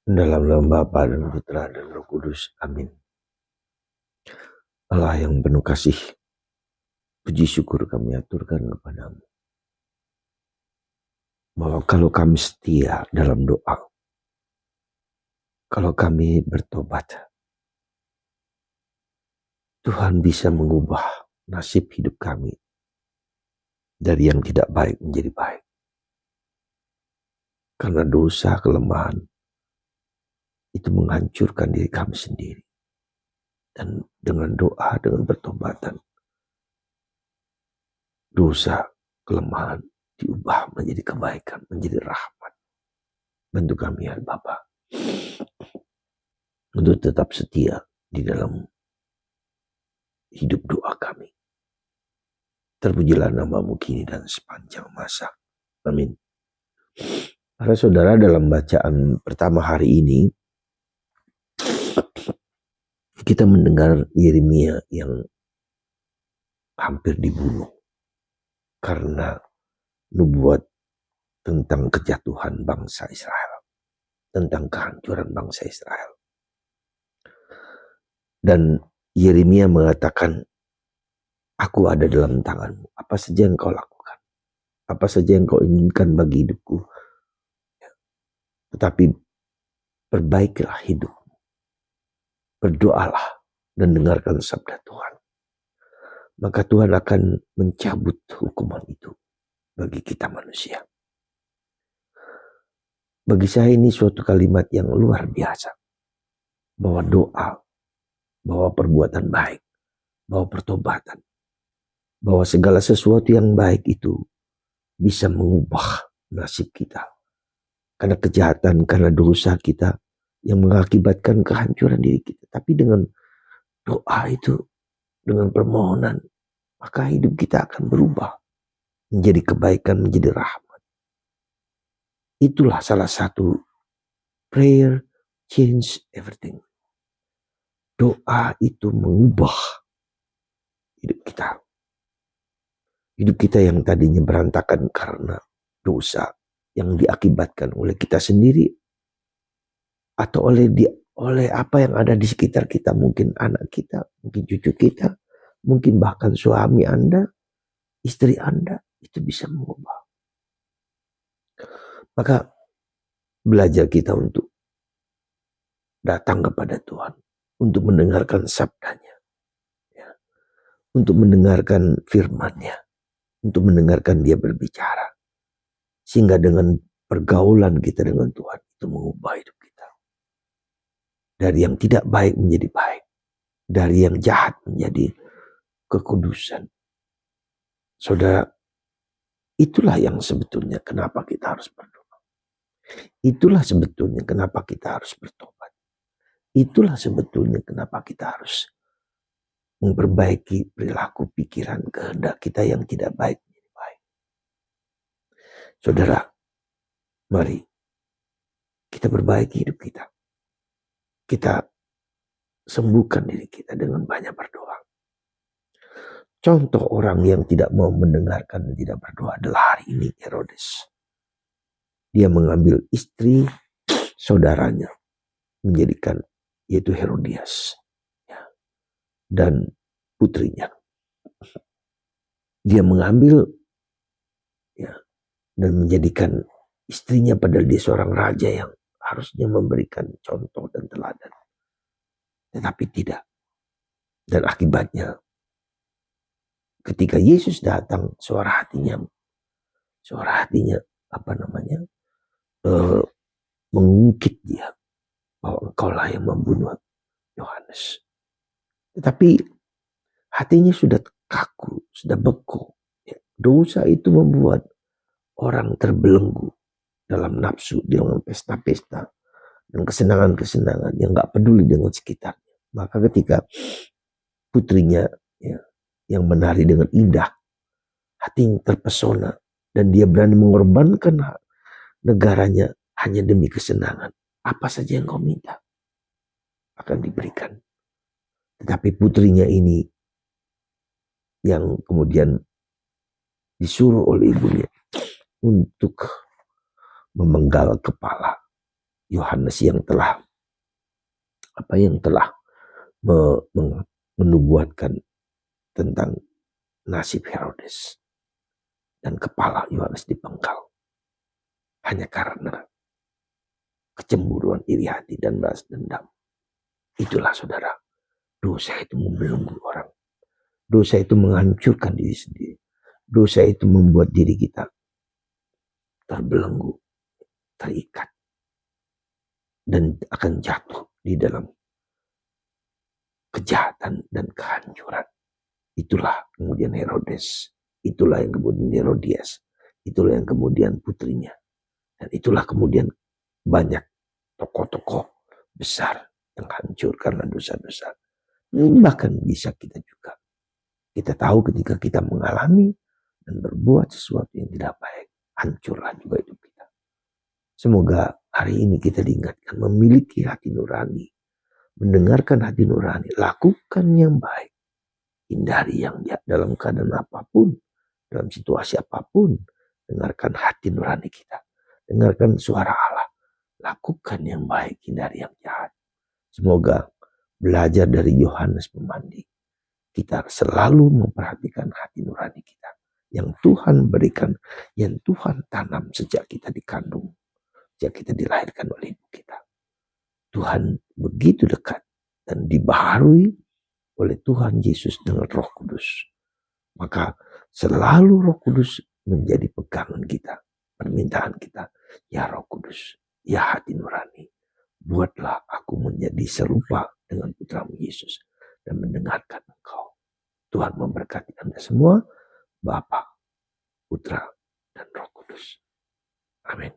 Dalam nama Bapa dan Putra dan Roh Kudus. Amin. Allah yang penuh kasih, puji syukur kami aturkan kepadamu. Bahwa kalau kami setia dalam doa, kalau kami bertobat, Tuhan bisa mengubah nasib hidup kami dari yang tidak baik menjadi baik. Karena dosa, kelemahan, itu menghancurkan diri kami sendiri. Dan dengan doa, dengan pertobatan, dosa, kelemahan diubah menjadi kebaikan, menjadi rahmat. Bantu kami ya Bapa, untuk tetap setia di dalam hidup doa kami. Terpujilah namamu kini dan sepanjang masa. Amin. Para saudara, dalam bacaan pertama hari ini, kita mendengar Yeremia yang hampir dibunuh karena nubuat tentang kejatuhan bangsa Israel, tentang kehancuran bangsa Israel. Dan Yeremia mengatakan, aku ada dalam tanganmu, apa saja yang kau lakukan, apa saja yang kau inginkan bagi hidupku, tetapi perbaikilah hidup, berdoalah dan dengarkan sabda Tuhan. Maka Tuhan akan mencabut hukuman itu bagi kita manusia. Bagi saya ini suatu kalimat yang luar biasa. Bahwa doa, bahwa perbuatan baik, bahwa pertobatan, bahwa segala sesuatu yang baik itu bisa mengubah nasib kita. Karena kejahatan, karena dosa kita yang mengakibatkan kehancuran diri kita. Tapi dengan doa itu, dengan permohonan, maka hidup kita akan berubah menjadi kebaikan, menjadi rahmat. Itulah salah satu prayer change everything. Doa itu mengubah hidup kita. Hidup kita yang tadinya berantakan karena dosa yang diakibatkan oleh kita sendiri atau oleh apa yang ada di sekitar kita, mungkin anak kita, mungkin cucu kita, mungkin bahkan suami Anda, istri Anda, itu bisa mengubah. Maka belajar kita untuk datang kepada Tuhan, untuk mendengarkan sabdanya, ya, untuk mendengarkan firman-Nya, untuk mendengarkan Dia berbicara, sehingga dengan pergaulan kita dengan Tuhan itu mengubah hidup kita dari yang tidak baik menjadi baik, dari yang jahat menjadi kekudusan. Saudara, itulah yang sebetulnya kenapa kita harus berdoa. Itulah sebetulnya kenapa kita harus bertobat. Itulah sebetulnya kenapa kita harus memperbaiki perilaku, pikiran, kehendak kita yang tidak baik menjadi baik. Saudara, mari kita perbaiki hidup kita. Kita sembuhkan diri kita dengan banyak berdoa. Contoh orang yang tidak mau mendengarkan dan tidak berdoa adalah hari ini Herodes. Dia mengambil istri saudaranya, menjadikan, yaitu Herodias, ya, dan putrinya. Dia mengambil, ya, dan menjadikan istrinya, padahal dia seorang raja yang harusnya memberikan contoh dan teladan. Tetapi tidak. Dan akibatnya, ketika Yesus datang, suara hatinya mengungkit dia bahwa engkaulah yang membunuh Yohanes. Tetapi hatinya sudah kaku, sudah beku. Ya, dosa itu membuat orang terbelenggu dalam nafsu, dengan pesta-pesta dan kesenangan-kesenangan yang gak peduli dengan sekitarnya. Maka ketika putrinya, ya, yang menari dengan indah, hati terpesona, dan dia berani mengorbankan negaranya hanya demi kesenangan. Apa saja yang kau minta akan diberikan. Tetapi putrinya ini yang kemudian disuruh oleh ibunya untuk memenggal kepala Yohanes yang telah menubuatkan tentang nasib Herodes dan kepala Yohanes dipenggal hanya karena kecemburuan, iri hati, dan balas dendam. Itulah saudara, dosa itu membelenggu orang. Dosa itu menghancurkan diri sendiri. Dosa itu membuat diri kita terbelenggu, terikat, dan akan jatuh di dalam kejahatan dan kehancuran. Itulah kemudian Herodes, itulah yang kemudian Herodias, itulah yang kemudian putrinya, dan itulah kemudian banyak tokoh-tokoh besar yang hancur karena dosa-dosa. Bahkan bisa kita juga. Kita tahu ketika kita mengalami dan berbuat sesuatu yang tidak baik, hancurlah juga hidup kita. Semoga hari ini kita diingatkan memiliki hati nurani, mendengarkan hati nurani, lakukan yang baik, hindari yang jahat dalam keadaan apapun, dalam situasi apapun. Dengarkan hati nurani kita, dengarkan suara Allah, lakukan yang baik, hindari yang jahat. Semoga belajar dari Yohanes Pemandi, kita selalu memperhatikan hati nurani kita yang Tuhan berikan, yang Tuhan tanam sejak kita dikandung, sejak kita dilahirkan oleh ibu kita. Tuhan begitu dekat dan dibaharui oleh Tuhan Yesus dengan Roh Kudus. Maka selalu Roh Kudus menjadi pegangan kita, permintaan kita. Ya Roh Kudus, ya hati nurani, buatlah aku menjadi serupa dengan putramu Yesus dan mendengarkan Engkau. Tuhan memberkati Anda semua, Bapa, Putra, dan Roh Kudus. Amin.